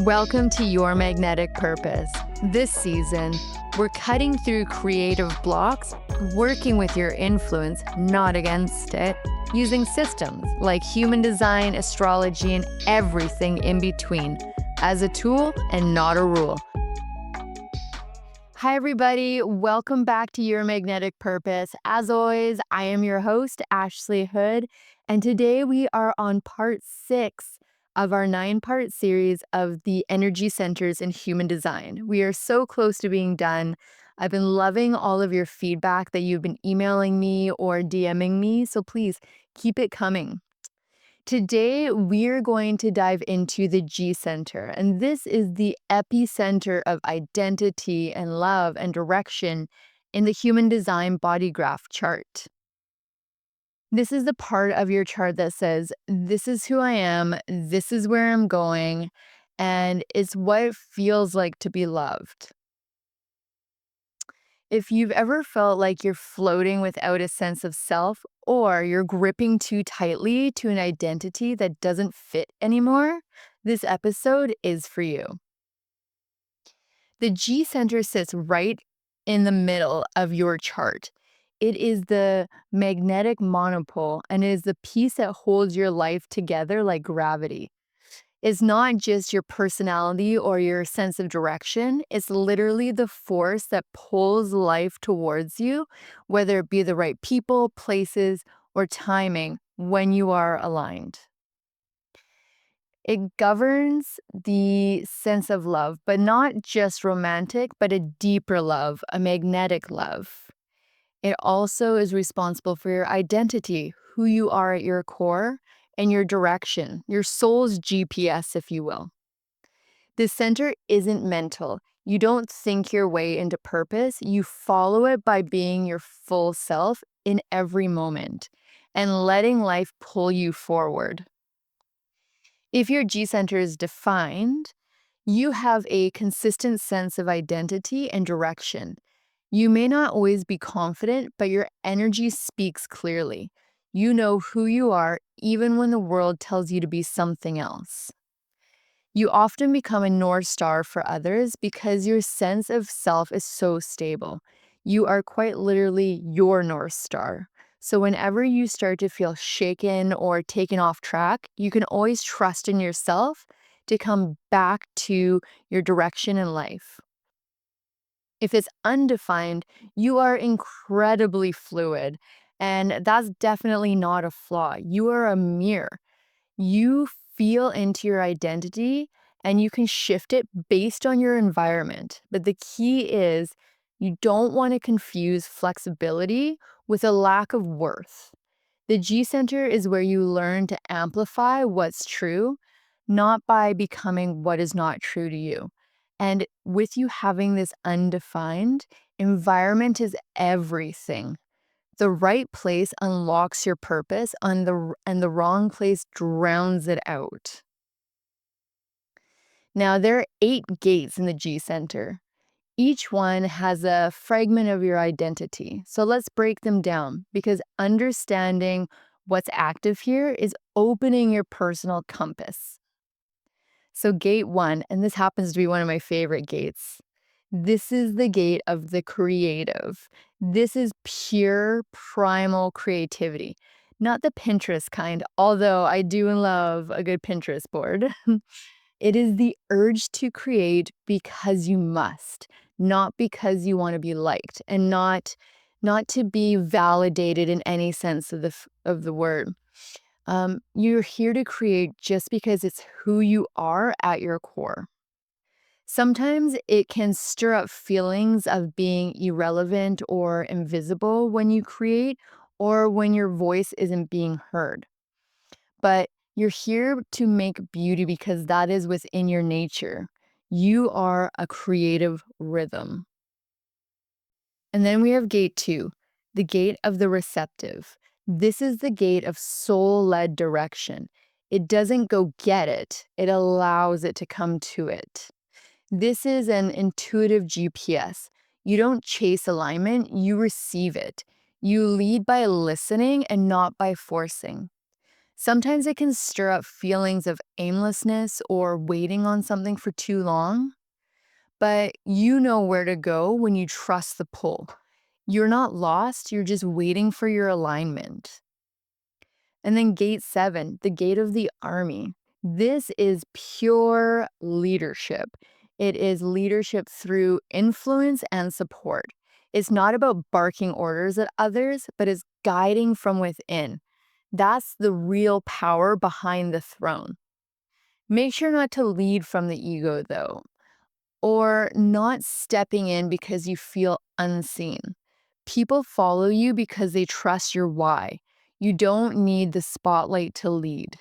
Welcome to Your Magnetic Purpose. This season, we're cutting through creative blocks, working with your influence, not against it, using systems like human design, astrology, and everything in between as a tool and not a rule. Hi, everybody. Welcome back to Your Magnetic Purpose. As always, I am your host, Ashley Hood, and today we are on part 6 of our 9-part series of the energy centers in human design. We are so close to being done. I've been loving all of your feedback that you've been emailing me or DMing me, so please keep it coming. Today, we're going to dive into the G center, and this is the epicenter of identity and love and direction in the human design body graph chart. This is the part of your chart that says, this is who I am, this is where I'm going, and it's what it feels like to be loved. If you've ever felt like you're floating without a sense of self, or you're gripping too tightly to an identity that doesn't fit anymore, this episode is for you. The G center sits right in the middle of your chart. It is the magnetic monopole, and it is the piece that holds your life together like gravity. It's not just your personality or your sense of direction. It's literally the force that pulls life towards you, whether it be the right people, places, or timing when you are aligned. It governs the sense of love, but not just romantic, but a deeper love, a magnetic love. It also is responsible for your identity, who you are at your core, and your direction, your soul's GPS, if you will. The center isn't mental. You don't think your way into purpose. You follow it by being your full self in every moment and letting life pull you forward. If your G center is defined, you have a consistent sense of identity and direction. You may not always be confident, but your energy speaks clearly. You know who you are, even when the world tells you to be something else. You often become a North Star for others because your sense of self is so stable. You are quite literally your North Star. So whenever you start to feel shaken or taken off track, you can always trust in yourself to come back to your direction in life. If it's undefined, you are incredibly fluid, and that's definitely not a flaw. You are a mirror. You feel into your identity and you can shift it based on your environment. But the key is you don't want to confuse flexibility with a lack of worth. The G center is where you learn to amplify what's true, not by becoming what is not true to you. And with you having this undefined, environment is everything. The right place unlocks your purpose, and the wrong place drowns it out. Now, there are 8 gates in the G center. Each one has a fragment of your identity. So let's break them down, because understanding what's active here is opening your personal compass. So gate 1, and this happens to be one of my favorite gates. This is the gate of the creative. This is pure primal creativity, not the Pinterest kind, although I do love a good Pinterest board. It is the urge to create because you must, not because you want to be liked, and not to be validated in any sense of the word. You're here to create just because it's who you are at your core. Sometimes it can stir up feelings of being irrelevant or invisible when you create, or when your voice isn't being heard. But you're here to make beauty because that is within your nature. You are a creative rhythm. And then we have gate 2, the gate of the receptive. This is the gate of soul-led direction. It doesn't go get it, it allows it to come to it. This is an intuitive GPS. You don't chase alignment, you receive it. You lead by listening and not by forcing. Sometimes it can stir up feelings of aimlessness or waiting on something for too long, but you know where to go when you trust the pull. You're not lost, you're just waiting for your alignment. And then gate 7, the gate of the army. This is pure leadership. It is leadership through influence and support. It's not about barking orders at others, but it's guiding from within. That's the real power behind the throne. Make sure not to lead from the ego, though, or not stepping in because you feel unseen. People follow you because they trust your why. You don't need the spotlight to lead.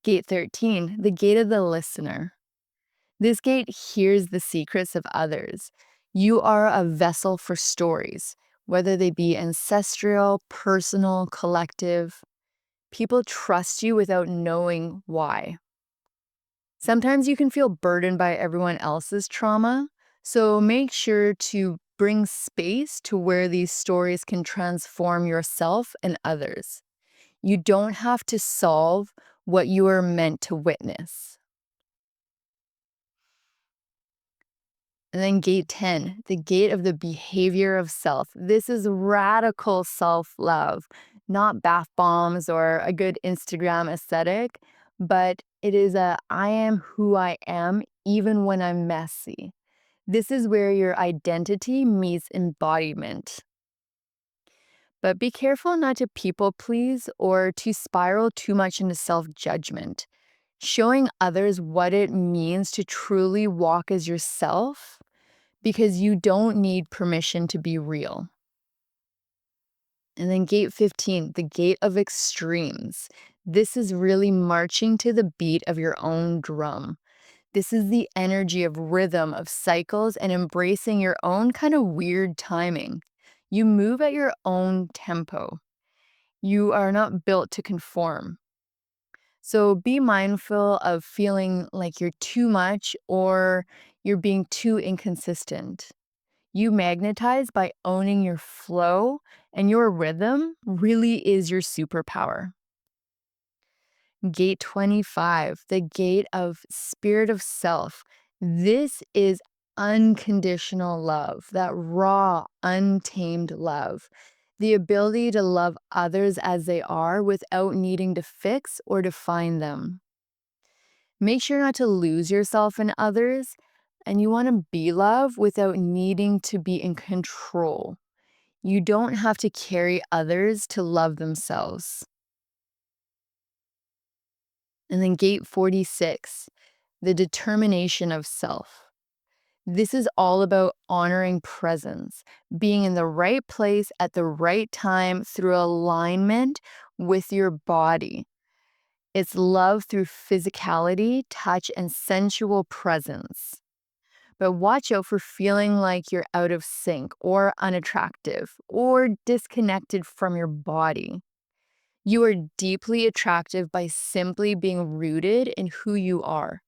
Gate 13, the gate of the listener. This gate hears the secrets of others. You are a vessel for stories, whether they be ancestral, personal, collective. People trust you without knowing why. Sometimes you can feel burdened by everyone else's trauma, so make sure to bring space to where these stories can transform yourself and others. You don't have to solve what you are meant to witness. And then gate 10, the gate of the behavior of self. This is radical self-love, not bath bombs or a good Instagram aesthetic, but it is I am who I am even when I'm messy. This is where your identity meets embodiment. But be careful not to people please or to spiral too much into self-judgment. Showing others what it means to truly walk as yourself, because you don't need permission to be real. And then gate 15, the gate of extremes. This is really marching to the beat of your own drum. This is the energy of rhythm, of cycles, and embracing your own kind of weird timing. You move at your own tempo. You are not built to conform. So be mindful of feeling like you're too much or you're being too inconsistent. You magnetize by owning your flow, and your rhythm really is your superpower. Gate 25, the gate of spirit of self. This is unconditional love, that raw, untamed love. The ability to love others as they are without needing to fix or define them. Make sure not to lose yourself in others, and you want to be love without needing to be in control. You don't have to carry others to love themselves. And then gate 46, the determination of self. This is all about honoring presence, being in the right place at the right time through alignment with your body. It's love through physicality, touch, and sensual presence. But watch out for feeling like you're out of sync or unattractive or disconnected from your body. You are deeply attractive by simply being rooted in who you are.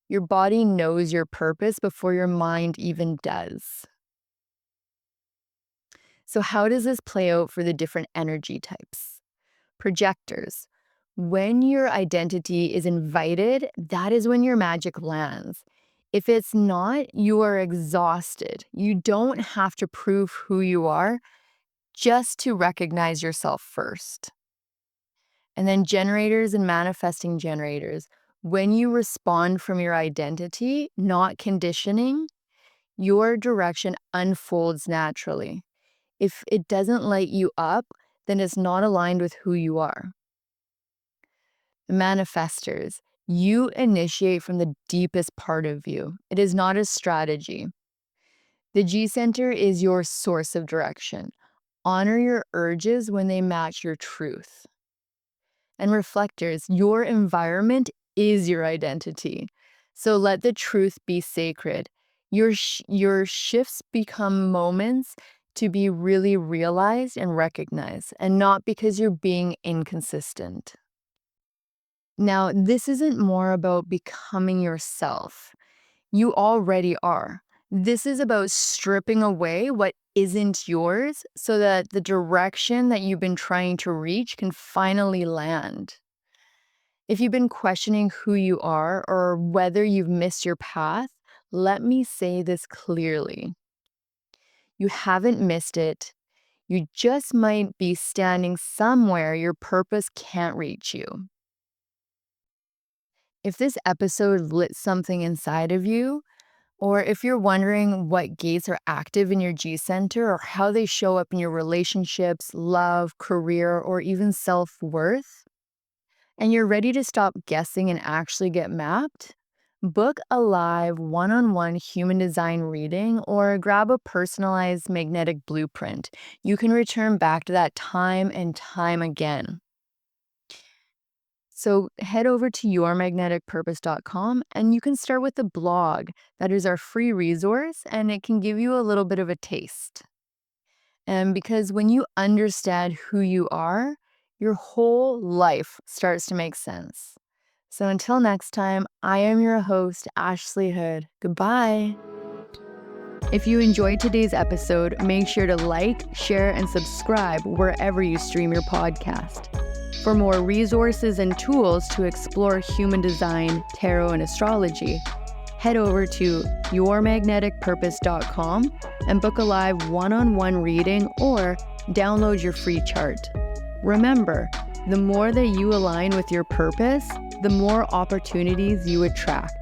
Your body knows your purpose before your mind even does. So, how does this play out for the different energy types? Projectors. When your identity is invited, that is when your magic lands. If it's not, you are exhausted. You don't have to prove who you are, just to recognize yourself first. And then generators and manifesting generators. When you respond from your identity, not conditioning, your direction unfolds naturally. If it doesn't light you up, then it's not aligned with who you are. Manifestors. You initiate from the deepest part of you. It is not a strategy. The G center is your source of direction. Honor your urges when they match your truth. And reflectors, your environment is your identity. So let the truth be sacred. Your shifts become moments to be really realized and recognized, and not because you're being inconsistent. Now, this isn't more about becoming yourself. You already are. This is about stripping away what isn't yours so that the direction that you've been trying to reach can finally land. If you've been questioning who you are or whether you've missed your path, let me say this clearly. You haven't missed it. You just might be standing somewhere your purpose can't reach you. If this episode lit something inside of you, or if you're wondering what gates are active in your G center or how they show up in your relationships, love, career, or even self worth, and you're ready to stop guessing and actually get mapped, book a live one-on-one human design reading or grab a personalized magnetic blueprint. You can return back to that time and time again. So head over to yourmagneticpurpose.com and you can start with the blog. That is our free resource and it can give you a little bit of a taste. And because when you understand who you are, your whole life starts to make sense. So until next time, I am your host, Ashley Hood. Goodbye. If you enjoyed today's episode, make sure to like, share, and subscribe wherever you stream your podcast. For more resources and tools to explore human design, tarot, and astrology, head over to yourmagneticpurpose.com and book a live one-on-one reading or download your free chart. Remember, the more that you align with your purpose, the more opportunities you attract.